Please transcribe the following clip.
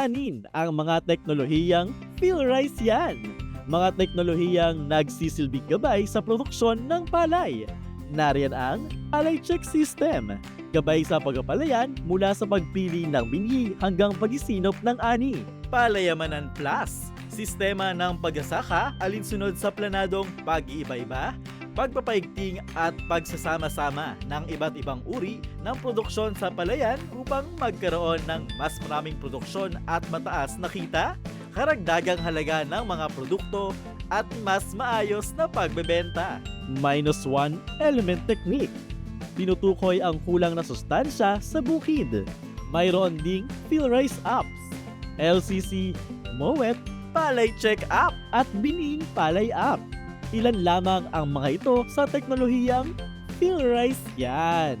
Kilalanin ang mga teknolohiyang PhilRice yan. Mga teknolohiyang nagsisilbing gabay sa produksyon ng palay. Nariyan ang Palay Check System. Gabay sa pagpapalayan mula sa pagpili ng binhi hanggang pag-isinop ng ani. Palayamanan Plus. Sistema ng pagsasaka alinsunod sa planadong pag-iiba-iba, pagpapaigting at pagsasama-sama ng iba't ibang uri ng produksyon sa palayan upang magkaroon ng mas maraming produksyon at mataas na kita, karagdagang halaga ng mga produkto at mas maayos na pagbebenta. -1 element technique. Tinutukoy ang kulang na sustansya sa bukid. Mayroon ding PhilRice Apps, LCC, Moet, Palay Check App at Bining Palay App. Ilan lamang ang mga ito sa teknolohiyang PhilRice yan.